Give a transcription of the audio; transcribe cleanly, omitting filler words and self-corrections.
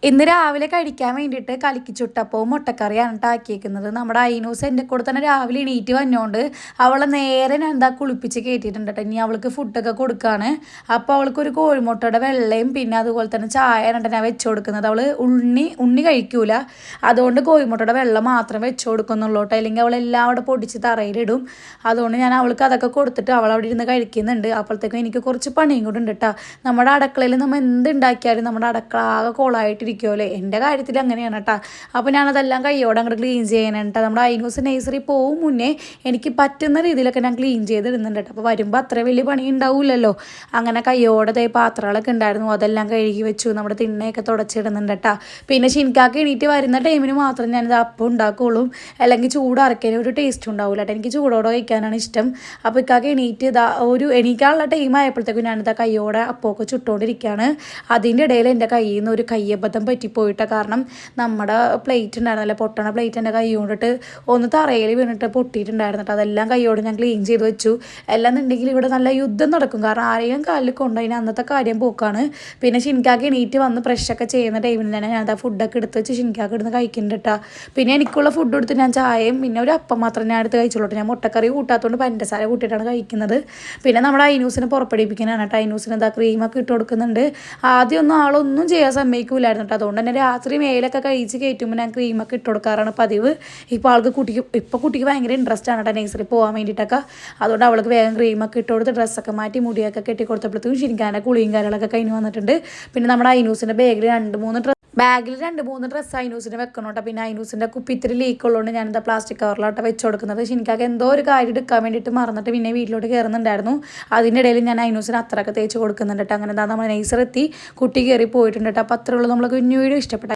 ഇന്ന് രാവിലെ കഴിക്കാൻ വേണ്ടിയിട്ട് കലക്കി ചുട്ടപ്പവും മുട്ടക്കറിയാണ് കേട്ടോ ആക്കിയേക്കുന്നത്. നമ്മുടെ ഐനൂസ് എൻ്റെ കൂടെ തന്നെ രാവിലെ എണീറ്റ് വന്നോണ്ട് അവളെ നേരെ ഞാൻ എന്താ കുളിപ്പിച്ച് കയറ്റിയിട്ടുണ്ട് കേട്ടോ. ഇനി അവൾക്ക് ഫുഡൊക്കെ കൊടുക്കുകയാണ്. അപ്പോൾ അവൾക്കൊരു കോഴിമുട്ടയുടെ വെള്ളയും പിന്നെ അതുപോലെ തന്നെ ചായ ആണ് ഞാൻ വെച്ച് കൊടുക്കുന്നത്. അവൾ ഉണ്ണി കഴിക്കൂല, അതുകൊണ്ട് കോഴിമുട്ടയുടെ വെള്ളം മാത്രം വെച്ച് കൊടുക്കുന്നുള്ളൂ കേട്ടോ. അല്ലെങ്കിൽ അവളെല്ലാം അവിടെ പൊടിച്ച് തറയിലിടും. അതുകൊണ്ട് ഞാൻ അവൾക്ക് അതൊക്കെ കൊടുത്തിട്ട് അവൾ അവിടെ ഇരുന്ന് കഴിക്കുന്നുണ്ട്. അപ്പോഴത്തേക്കും എനിക്ക് കുറച്ച് പണിയും കൂടെ ഉണ്ട് കേട്ടോ. നമ്മുടെ അടുക്കളയിൽ നമ്മൾ എന്തുണ്ടാക്കിയാലും നമ്മുടെ അടുക്കള ആകെ കോളായിട്ടിരിക്കുമല്ലേ. എൻ്റെ കാര്യത്തിൽ അങ്ങനെയാണ് കേട്ടോ. അപ്പോൾ ഞാനതെല്ലാം കയ്യോടെ അങ്ങോട്ട് ക്ലീൻ ചെയ്യാനാണ് കേട്ടോ. നമ്മുടെ ഐനൂസ് നേഴ്സറി പോകും മുന്നേ എനിക്ക് പറ്റുന്ന രീതിയിലൊക്കെ ഞാൻ ക്ലീൻ ചെയ്തിടുന്നുണ്ട് കേട്ടോ. അപ്പോൾ വരുമ്പോൾ അത്ര വലിയ പണി ഉണ്ടാവില്ലല്ലോ. അങ്ങനെ കയ്യോടെ പാത്രങ്ങളൊക്കെ ഉണ്ടായിരുന്നു, അതെല്ലാം കഴുകി വെച്ചു. നമ്മുടെ തിണ്ണയൊക്കെ തുടച്ചിടുന്നുണ്ട് കേട്ടോ. പിന്നെ ഷിൻകാക്ക് എണീറ്റ് വരുന്ന ടൈമിന് മാത്രം ഞാനിത് അപ്പം ഉണ്ടാക്കുകയുള്ളൂ, അല്ലെങ്കിൽ ചൂടാറിക്കാൻ ഒരു ടേസ്റ്റ് ഉണ്ടാവില്ല കേട്ടോ. എനിക്ക് ചൂടോടെ കഴിക്കാനാണ് ഇഷ്ടം. അപ്പോൾ ഇക്കാക്ക് എണീറ്റ് എണീക്കാനുള്ള ടൈം ആയപ്പോഴത്തേക്കും ഞാനിതാ കയ്യോടെ അപ്പമൊക്കെ ചുട്ടുകൊണ്ടിരിക്കുകയാണ്. അതിൻ്റെ ഇടയിൽ എൻ്റെ കയ്യിൽ നിന്ന് ഒരു കയ്യബദ്ധം പറ്റിപ്പോയിട്ടാണ്. കാരണം നമ്മുടെ പ്ലേറ്റ് ഉണ്ടായിരുന്നല്ലോ, പൊട്ടണ പ്ലേറ്റ് എൻ്റെ കൈ കൊണ്ടിട്ട് ഒന്ന് തറയിൽ വീണിട്ട് പൊട്ടിയിട്ടുണ്ടായിരുന്നു കേട്ടോ. അതെല്ലാം കൈയോട് ഞാൻ ക്ലീൻ ചെയ്ത് വെച്ചു. എന്നുണ്ടെങ്കിൽ ഇവിടെ നല്ല യുദ്ധം നടക്കും, കാരണം ആരെയും കാലിൽ കൊണ്ടുപോയി അന്നത്തെ കാര്യം പോക്കാണ്. പിന്നെ ഷിൻകാക്ക് എണീറ്റ് വന്ന് ഫ്രഷൊക്കെ ചെയ്യുന്ന ടൈമിൽ തന്നെ ഞാൻ ആ ഫുഡൊക്കെ എടുത്ത് വെച്ച് ഷിൻകാക്ക് എടുത്ത് കഴിക്കുന്നുണ്ട് കേട്ടോ. പിന്നെ എനിക്കുള്ള ഫുഡ് എടുത്ത് ഞാൻ ചായയും പിന്നെ ഒരു അപ്പം മാത്രം ഞാൻ എടുത്ത് കഴിച്ചോളൂ. ഞാൻ മുട്ടക്കറി കൂട്ടാത്തതുകൊണ്ട് പഞ്ചസാര കൂട്ടിയിട്ടാണ് കഴിക്കുന്നത്. പിന്നെ നമ്മുടെ ഐനൂസിനെ പുറപ്പെടുപ്പിക്കാനാണ് കേട്ടോ. ഐനൂസിന് എന്താ ക്രീമൊക്കെ ഇട്ട് കൊടുക്കുന്നുണ്ട്. ആദ്യമൊന്നും ആളൊന്നും ചെയ്യാൻ സമ്മതിക്കൂലായിരുന്നു കേട്ടോ. അതുകൊണ്ട് തന്നെ രാത്രി മേലൊക്കെ കഴിച്ച് കയറ്റുമ്പോൾ ഞാൻ ക്രീമൊക്കെ ഇട്ട് കൊടുക്കാറാണ് പതിവ്. ഇപ്പോൾ ആൾക്ക് കുട്ടിക്ക് ഭയങ്കര ഇൻട്രസ്റ്റ് ആണ് കേട്ടോ നേഴ്സറി പോകാൻ വേണ്ടിയിട്ടൊക്കെ. അതുകൊണ്ട് അവൾക്ക് വേഗം ക്രീമൊക്കെ ഇട്ട് കൊടുത്ത് ഡ്രസ്സൊക്കെ മാറ്റി മുടിയൊക്കെ കെട്ടി കൊടുത്തപ്പോഴത്തേക്കും ശരിക്കാൻ്റെ കുളിയും കാര്യങ്ങളൊക്കെ കഴിഞ്ഞ് വന്നിട്ടുണ്ട്. പിന്നെ നമ്മുടെ ഐനൂസിൻ്റെ ബാഗിൽ രണ്ട് മൂന്ന് ഡ്രസ്സ് ഐനൂസിന് വെക്കണം കേട്ടോ. പിന്നെ ഐനൂസിൻ്റെ കുപ്പി ഇത്തിരി ലീക്ക് ഉള്ളതുകൊണ്ട് ഞാനെന്താ പ്ലാസ്റ്റിക് കവറിലോട്ട് വെച്ച് കൊടുക്കുന്നത്. ശനിക്കാക്ക് എന്തോ ഒരു കാര്യം എടുക്കാൻ വേണ്ടിയിട്ട് മറന്നിട്ട് പിന്നെ വീട്ടിലോട്ട് കയറുന്നുണ്ടായിരുന്നു. അതിൻ്റെ ഇടയിൽ ഞാൻ ഐനൂസിന് അത്രയൊക്കെ തേച്ച് കൊടുക്കുന്നുണ്ട് കേട്ടോ. അങ്ങനെ എന്താ നമ്മൾ നൈസറെത്തി കുട്ടി കയറി പോയിട്ടുണ്ട് കേട്ടോ. അപ്പോൾ അത്രയുള്ളൂ നമ്മൾ കുഞ്ഞു വീഡിയോ ഇഷ്ടപ്പെട്ട